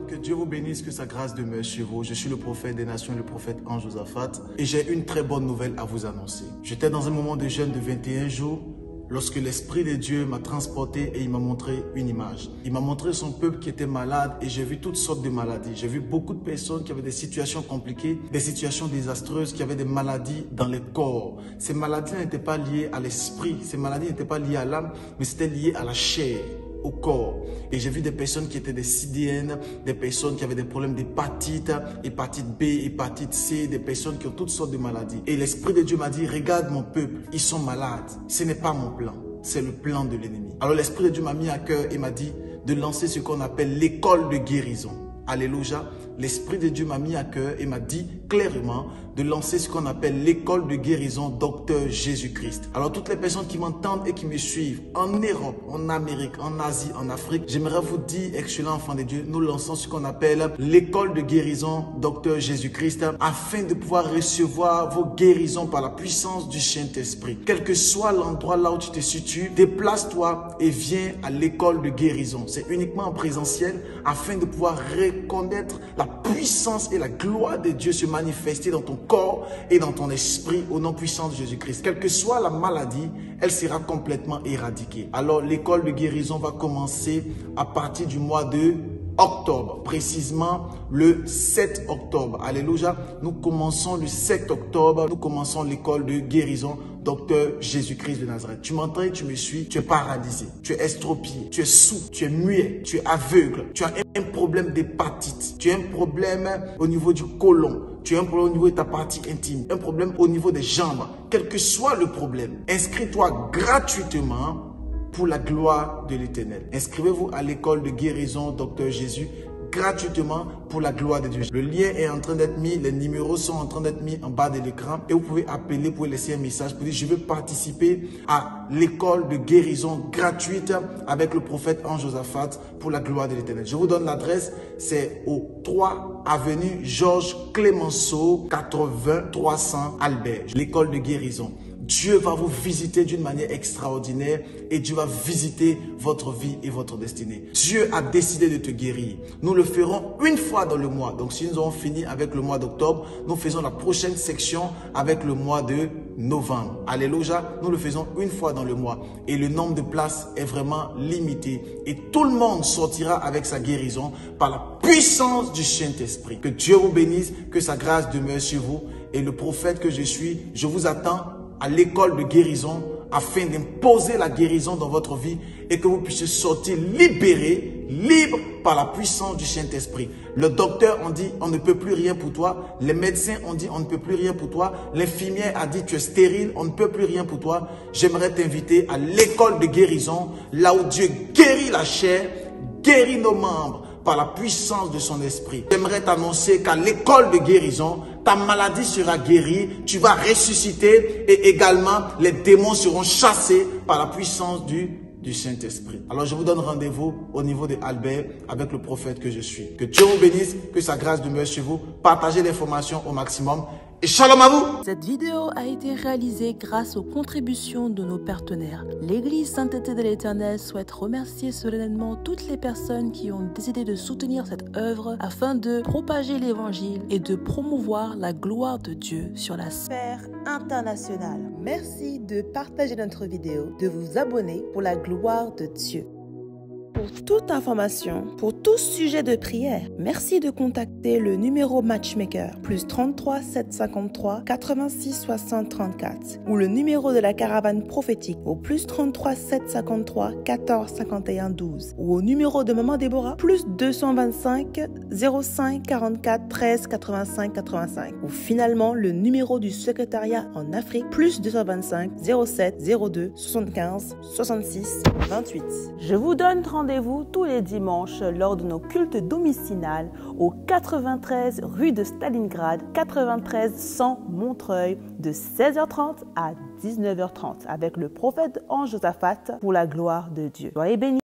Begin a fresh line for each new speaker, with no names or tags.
Que Dieu vous bénisse, que sa grâce demeure chez vous. Je suis le prophète des nations, le prophète Ange Josaphat, et j'ai une très bonne nouvelle à vous annoncer. J'étais dans un moment de jeûne de 21 jours lorsque l'Esprit de Dieu m'a transporté et il m'a montré une image. Il m'a montré son peuple qui était malade et j'ai vu toutes sortes de maladies. J'ai vu beaucoup de personnes qui avaient des situations compliquées, des situations désastreuses, qui avaient des maladies dans le corps. Ces maladies n'étaient pas liées à l'esprit, ces maladies n'étaient pas liées à l'âme, mais c'était lié à la chair, au corps. Et j'ai vu des personnes qui étaient des CDN, des personnes qui avaient des problèmes d'hépatite, hépatite B, hépatite C, des personnes qui ont toutes sortes de maladies. Et l'Esprit de Dieu m'a dit, regarde mon peuple, ils sont malades. Ce n'est pas mon plan, c'est le plan de l'ennemi. Alors l'Esprit de Dieu m'a mis à cœur et m'a dit de lancer ce qu'on appelle l'école de guérison. Alléluia. L'Esprit de Dieu m'a mis à cœur et m'a dit clairement de lancer ce qu'on appelle l'école de guérison Docteur Jésus-Christ. Alors toutes les personnes qui m'entendent et qui me suivent en Europe, en Amérique, en Asie, en Afrique, j'aimerais vous dire, excellent enfant de Dieu, nous lançons ce qu'on appelle l'école de guérison Docteur Jésus-Christ afin de pouvoir recevoir vos guérisons par la puissance du Saint-Esprit. Quel que soit l'endroit là où tu te situes, déplace-toi et viens à l'école de guérison. C'est uniquement en présentiel afin de pouvoir reconnaître la puissance et la gloire de Dieu se manifester dans ton corps et dans ton esprit au nom puissant de Jésus-Christ. Quelle que soit la maladie, elle sera complètement éradiquée. Alors l'école de guérison va commencer à partir du mois de octobre, précisément le 7 octobre. Alléluia. Nous commençons le 7 octobre, nous commençons l'école de guérison Docteur Jésus-Christ de Nazareth. Tu m'entends et tu me suis, tu es paralysé, tu es estropié, tu es sourd, tu es muet, tu es aveugle, tu as un problème d'hépatite, tu as un problème au niveau du côlon, tu as un problème au niveau de ta partie intime, un problème au niveau des jambes. Quel que soit le problème, inscris-toi gratuitement pour la gloire de l'Éternel. Inscrivez-vous à l'école de guérison Docteur Jésus gratuitement pour la gloire de Dieu. Le lien est en train d'être mis, les numéros sont en train d'être mis en bas de l'écran et vous pouvez appeler pour laisser un message pour dire je veux participer à l'école de guérison gratuite avec le prophète Ange Josaphat pour la gloire de l'Éternel. Je vous donne l'adresse, c'est au 3 avenue Georges Clemenceau 80 300 Albert, l'école de guérison. Dieu va vous visiter d'une manière extraordinaire et Dieu va visiter votre vie et votre destinée. Dieu a décidé de te guérir. Nous le ferons une fois dans le mois. Donc si nous avons fini avec le mois d'octobre, nous faisons la prochaine section avec le mois de novembre. Alléluia, nous le faisons une fois dans le mois. Et le nombre de places est vraiment limité. Et tout le monde sortira avec sa guérison par la puissance du Saint-Esprit. Que Dieu vous bénisse, que sa grâce demeure sur vous. Et le prophète que je suis, je vous attends à l'école de guérison afin d'imposer la guérison dans votre vie et que vous puissiez sortir libéré, libre par la puissance du Saint-Esprit. Le docteur on dit on ne peut plus rien pour toi. Les médecins ont dit on ne peut plus rien pour toi. L'infirmière a dit tu es stérile, on ne peut plus rien pour toi. J'aimerais t'inviter à l'école de guérison, là où Dieu guérit la chair, guérit nos membres par la puissance de son esprit. J'aimerais t'annoncer qu'à l'école de guérison, ta maladie sera guérie, tu vas ressusciter et également les démons seront chassés par la puissance du Saint-Esprit. Alors je vous donne rendez-vous au niveau de Albert avec le prophète que je suis. Que Dieu vous bénisse, que sa grâce demeure sur vous. Partagez l'information au maximum. Et shalom à vous!
Cette vidéo a été réalisée grâce aux contributions de nos partenaires. L'Église Sainteté de l'Éternel souhaite remercier solennellement toutes les personnes qui ont décidé de soutenir cette œuvre afin de propager l'Évangile et de promouvoir la gloire de Dieu sur la sphère internationale. Merci de partager notre vidéo, de vous abonner pour la gloire de Dieu. Pour toute information, pour tout sujet de prière, merci de contacter le numéro Matchmaker +33 753 86 60 34 ou le numéro de la caravane prophétique au +33 753 14 51 12 ou au numéro de Maman Déborah +225 05 44 13 85 85 ou finalement le numéro du secrétariat en Afrique +225 07 02 75 66 28. Je vous donne rendez-vous tous les dimanches lors de nos cultes domicinales au 93 rue de Stalingrad, 93 100 Montreuil, de 16h30 à 19h30 avec le prophète Ange Josaphat pour la gloire de Dieu. Soyez bénis.